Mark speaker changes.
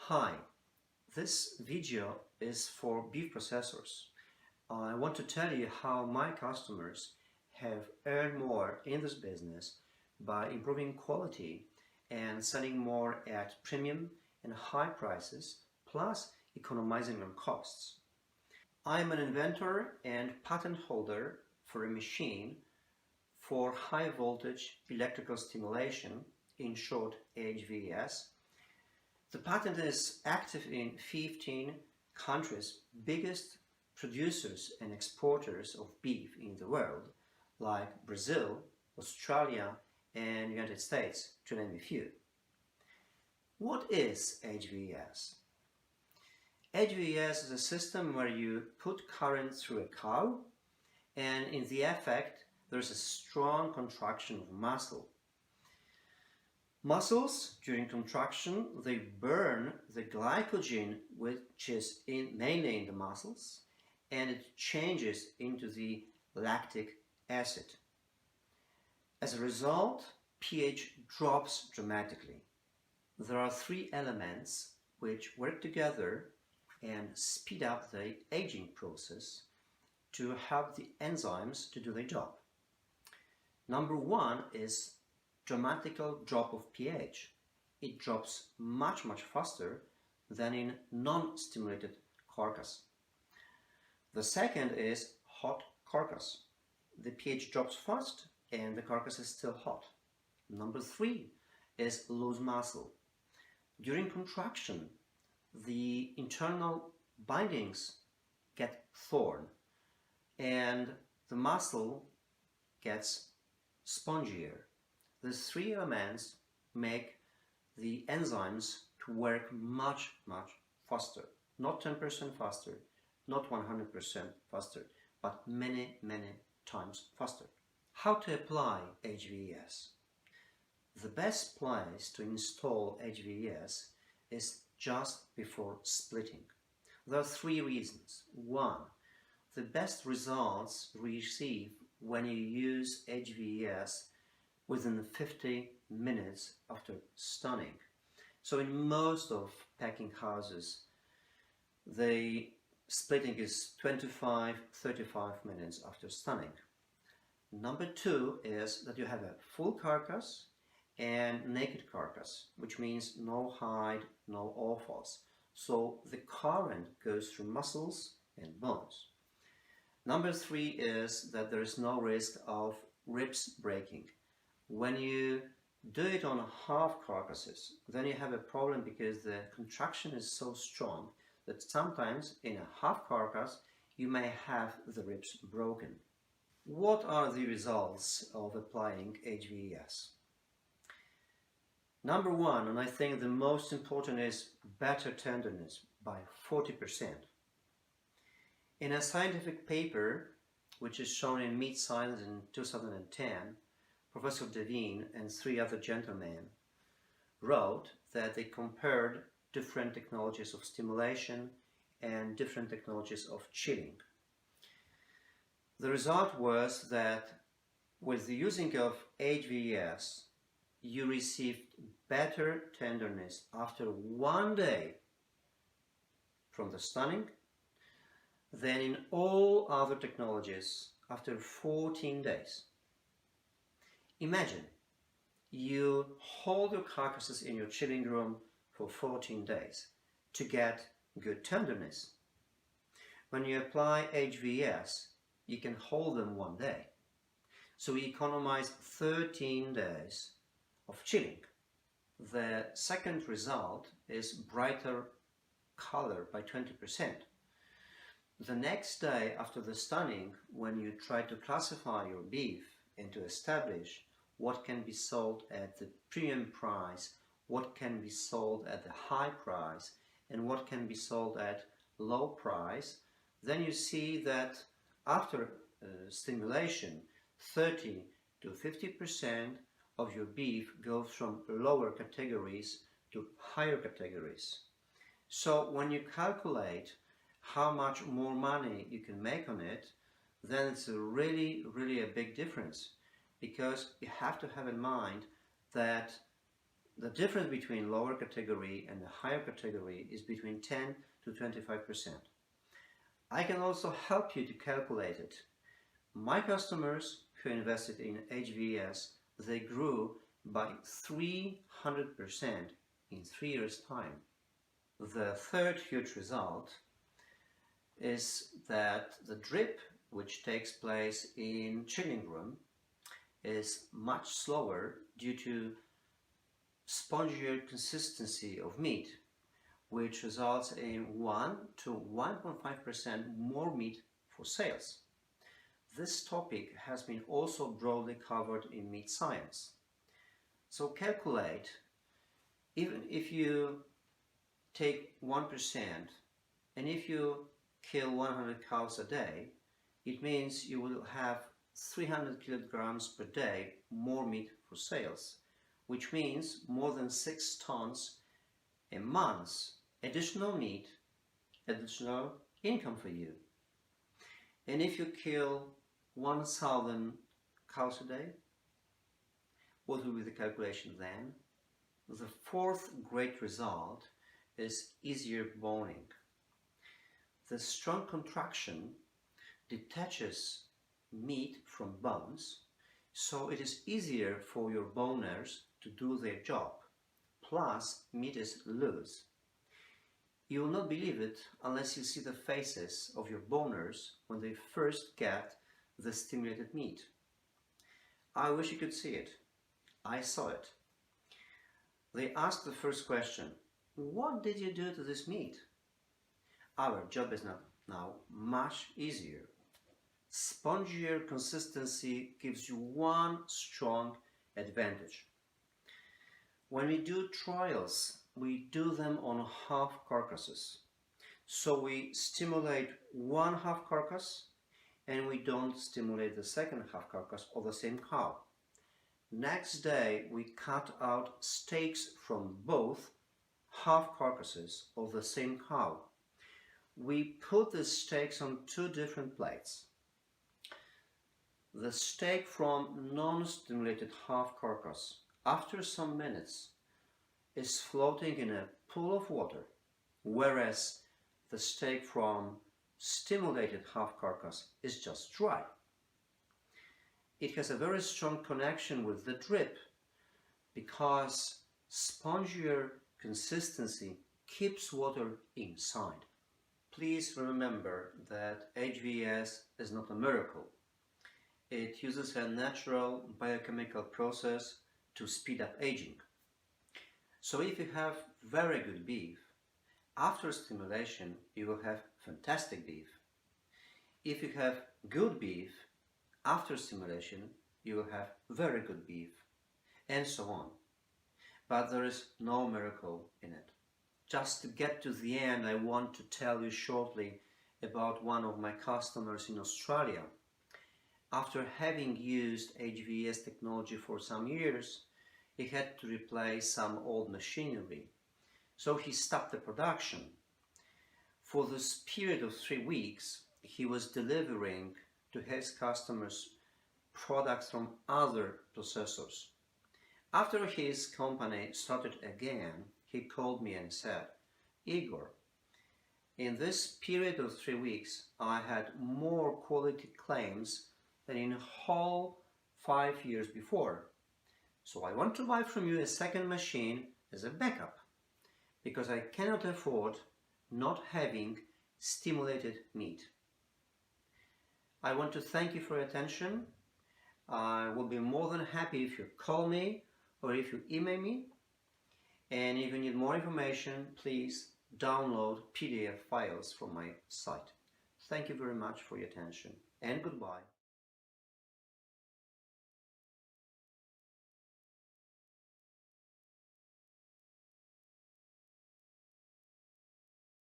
Speaker 1: Hi, this video is for beef processors. I want to tell you how my customers have earned more in this business by improving quality and selling more at premium and high prices, plus economizing on costs. I am an inventor and patent holder for a machine for high voltage electrical stimulation, in short HVES. The patent is active in 15 countries, biggest producers and exporters of beef in the world, like Brazil, Australia, and United States, to name a few. What is HVES? HVES is a system where you put current through a cow, and in the effect there's a strong contraction of muscle. Muscles, during contraction, they burn the glycogen which is mainly in the muscles, and it changes into the lactic acid. As a result, pH drops dramatically. There are three elements which work together and speed up the aging process to help the enzymes to do their job. Number one is dramatical drop of pH. It drops much faster than in non-stimulated carcass. The second is hot carcass. The pH drops fast and the carcass is still hot. Number three is loose muscle. During contraction, the internal bindings get torn and the muscle gets spongier. These three elements make the enzymes to work much faster. Not 10% faster, not 100% faster, but many times faster. How to apply HVES? The best place to install HVES is just before splitting. There are three reasons. One, the best results receive when you use HVES within 50 minutes after stunning. So in most of packing houses, the splitting is 25-35 minutes after stunning. Number two is that you have a full carcass and naked carcass, which means no hide, no offals. So the current goes through muscles and bones. Number three is that there is no risk of ribs breaking. When you do it on half carcasses, then you have a problem because the contraction is so strong that sometimes in a half carcass you may have the ribs broken. What are the results of applying HVES? Number one, and I think the most important, is better tenderness by 40%. In a scientific paper, which is shown in Meat Science in 2010, Professor Devine and three other gentlemen wrote that they compared different technologies of stimulation and different technologies of chilling. The result was that with the using of HVES, you received better tenderness after 1 day from the stunning than in all other technologies after 14 days. Imagine you hold your carcasses in your chilling room for 14 days to get good tenderness. When you apply HVES, you can hold them 1 day. So we economize 13 days of chilling. The second result is brighter color by 20%. The next day after the stunning, when you try to classify your beef and to establish what can be sold at the premium price, what can be sold at the high price, and what can be sold at low price, then you see that after stimulation, 30 to 50% of your beef goes from lower categories to higher categories. So when you calculate how much more money you can make on it, then it's really a big difference, because you have to have in mind that the difference between lower category and the higher category is between 10 to 25%. I can also help you to calculate it. My customers who invested in HVES, they grew by 300% in 3 years' time. The third huge result is that the drip, which takes place in chilling room, is much slower due to spongier consistency of meat, which results in 1 to 1.5% more meat for sales. This topic has been also broadly covered in meat science. So calculate, even if you take 1% and if you kill 100 cows a day, it means you will have 300 kilograms per day more meat for sales, which means more than 6 tons a month additional meat, additional income for you. And if you kill 1,000 cows a day, what will be the calculation then? The fourth great result is easier boning. The strong contraction detaches meat from bones, so it is easier for your boners to do their job. Plus, meat is loose. You will not believe it unless you see the faces of your boners when they first get the stimulated meat. I wish you could see it. I saw it. They asked the first question, "What did you do to this meat?" Our job is now much easier. Spongier consistency gives you one strong advantage. When we do trials, we do them on half carcasses. So we stimulate one half carcass and we don't stimulate the second half carcass of the same cow. Next day we cut out steaks from both half carcasses of the same cow. We put the steaks on 2 different plates. The steak from non-stimulated half carcass, after some minutes, is floating in a pool of water, whereas the steak from stimulated half carcass is just dry. It has a very strong connection with the drip because spongier consistency keeps water inside. Please remember that HVES is not a miracle. It uses a natural biochemical process to speed up aging. So if you have very good beef, after stimulation you will have fantastic beef. If you have good beef, after stimulation you will have very good beef, and so on. But there is no miracle in it. Just to get to the end, I want to tell you shortly about one of my customers in Australia. After having used HVES technology for some years, he had to replace some old machinery. So he stopped the production. For this period of 3 weeks, he was delivering to his customers products from other processors. After his company started again, he called me and said, "Igor, in this period of 3 weeks, I had more quality claims than in whole 5 years before. So I want to buy from you a second machine as a backup, because I cannot afford not having stimulated meat." I want to thank you for your attention. I will be more than happy if you call me or if you email me. And if you need more information, please download PDF files from my site. Thank you very much for your attention, and goodbye.